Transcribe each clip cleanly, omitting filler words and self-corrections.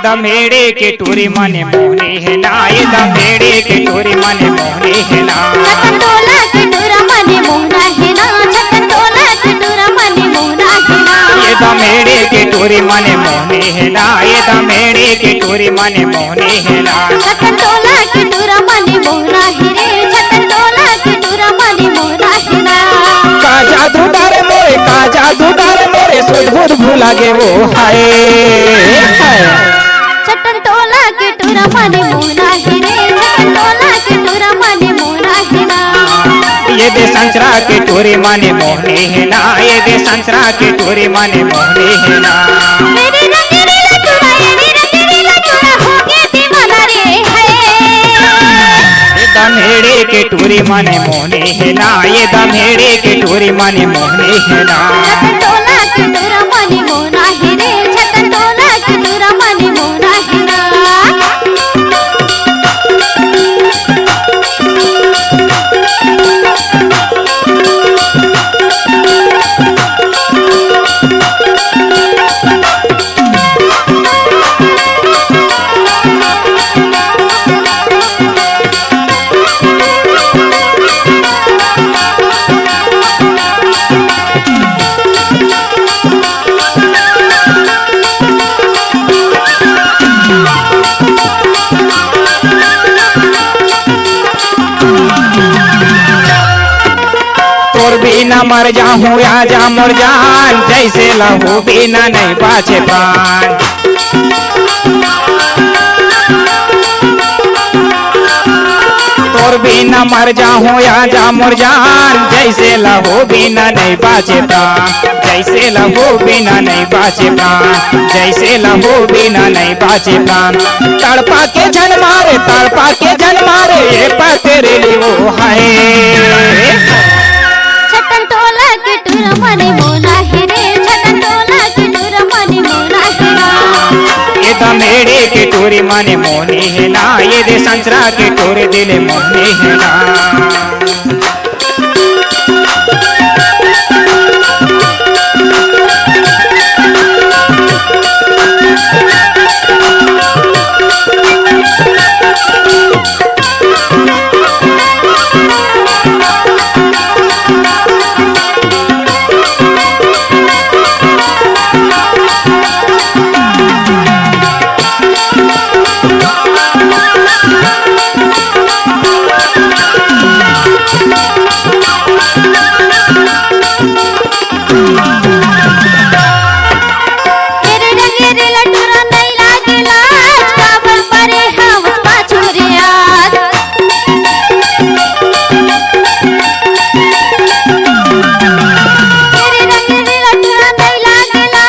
दमेड़े के टोरी मने मोहनी है ना, ये दमेड़े के टोरी मने मोहनी है ना। छकटोला के टोरा मने मोहना है ना, छकटोला के टोरा मने मोहना है ना। ये दमेड़े के टोरी मने मोहनी है ना, ये दमेड़े के टोरी मने मोहनी है ना। छकटोला के टोरा मने मोहना है रे, छकटोला के टोरा मने मोहना है ना। का जादू डारे मोरे, का जादू डारे मोरे, सुध बुध भूला गे वो हाय हाय। छकटोला के टोरा मने मोहना है रे, छकटोला के टोरा मने मोहना है ना। ये दे संसरा के टोरी मने मोहनी है ना, ये दे संसरा के टोरी मने मोहनी है ना। मेरे रंगीला टोरा, मेरे रंगीला टोरा हो गया दीवाना रे है। दमेड़े के टोरी मने मोहनी है ना, ये दमेड़े के टोरी मने मोहनी है ना। छकटोला के टोरा मने मोहना है रे, छकटोला के टोरा मने मोहना है ना। तोर बिना मर जाऊं आजा मोर जान, जैसे लहू बिना नहीं बाचे प्राण। तोर बिना मर जाऊं आजा मोर जान, जैसे लहू बिना नहीं बाचे प्राण, जैसे लहू बिना नहीं बाचे प्राण, जैसे लहू बिना नहीं बाचे प्राण। तड़पा के जन मारे, तड़पा के जन मारे, ये पर तेरे लिए वो हाय। छकटोला के टोरा मने मोहना है रे, छकटोला के टोरा मने मोहना है ना। ये दमेड़े के टोरी मने मोहनी है ना, ये दे संसरा के टोरे दिले मोहनी है ना। मेरे रंगीला टोरा नहीं लागेला, काबर परे हवस पाछू रे याद। मेरे रंगीला टोरा नहीं लागेला,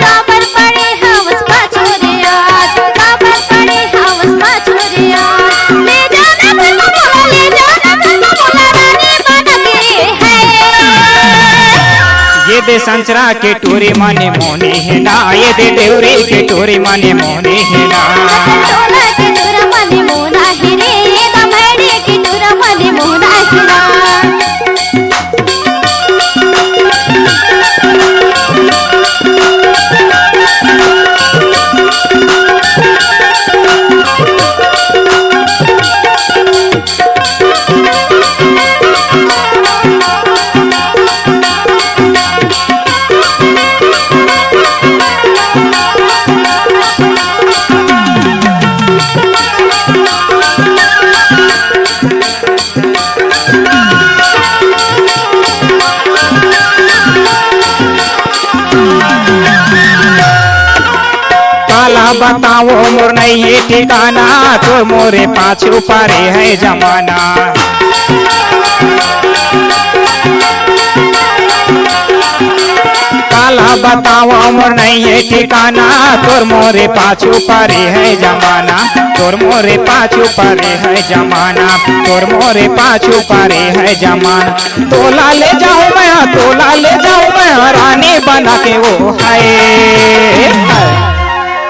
काबर परे हवस पाछू रे याद, काबर परे हवस पाछू रे याद। ले जाना फिर मोला, ले जाना फिर मोला, रानी बना के है। ये दे संसरा के टोरी मने मोहनी है ना, ये दे देवरी के टोरी मने मोहनी है ना। छकटोला के टोरा मने मोहना है रे, ये दमेड़े के टोरा मने मोहना है ना। काला बताओ मोर नहीं है ठिकाना, तो मोरे पाछू पारे है जमाना। काला बताओ मोर नहीं है ठिकाना, तोर मोरे पाछू पारे है जमाना, तोर मोरे पाछू पारे है जमाना, तोर मोरे पाछू पारे है जमाना। तोला ले जाऊं मैं, तोला ले जाऊं मैं, रानी बना के वो हाय।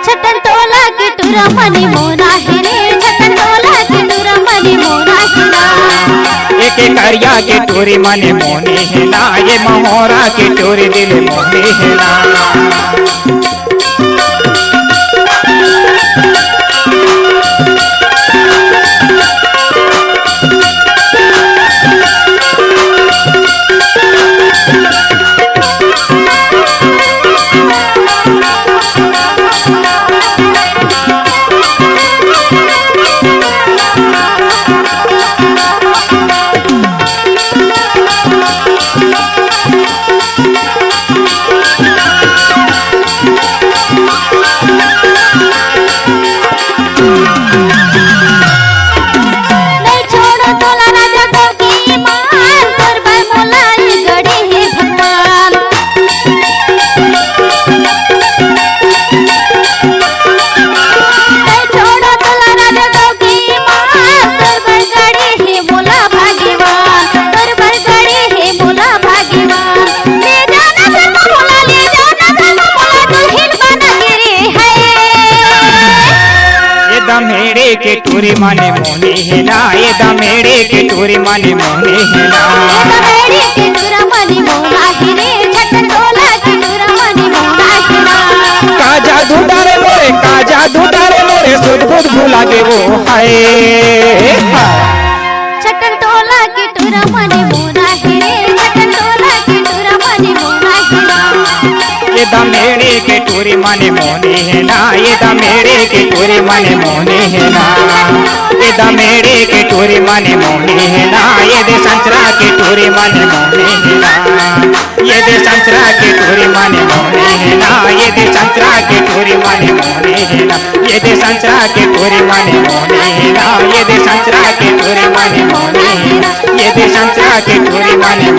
छकटोला के टोरा मने मोहना है रे, छकटोला के टोरा मने मोहना है ना। एक करिया के टोरी मने मोहनी है ना, ये महोरा के टोरी दिल मोहनी है ना। नहीं छोड़ो तोला राजा को की मान तोर पर मोलाई गड़े हे भगवान नहीं छोड़ो तोला राजा को की मान तोर पर गड़े हे मोला भाग्यवान तोर पर गड़े हे मोला भाग्यवान ले जाना घर में मोला ले जाना घर में मोला दुल्हन बना के रे है ये दमेड़े के टूरी माने मोने हेला ये दमेड़े के टूरी माने मोने हेला दमेड़ी के टूरा मनी मोला हिरे छटन टोला के टूरा मनी मोला हिरा का जादू डारे मोरे सुध बुध भुला गे वो हाय छटन टोला के टूरा मनी मोला हिरे छटन टोला के टूरा मनी मोला हिरा ये दमेड़े के टूरी माने मोने हेला ये दमेड़े के टूरी माने मोने हेला ये दमेड़े के टूरी माने मोने हेला ये दे संचरा के टूरी माने मोने हेला ये दे संचरा के टूरी माने मोने हेला ये दे संचरा के टूरी माने मोने हेला ये दे संचरा के टूरी माने मोने हेला ये दे संचरा के टूरी माने मोने हेला ये दे संचरा के टूरी माने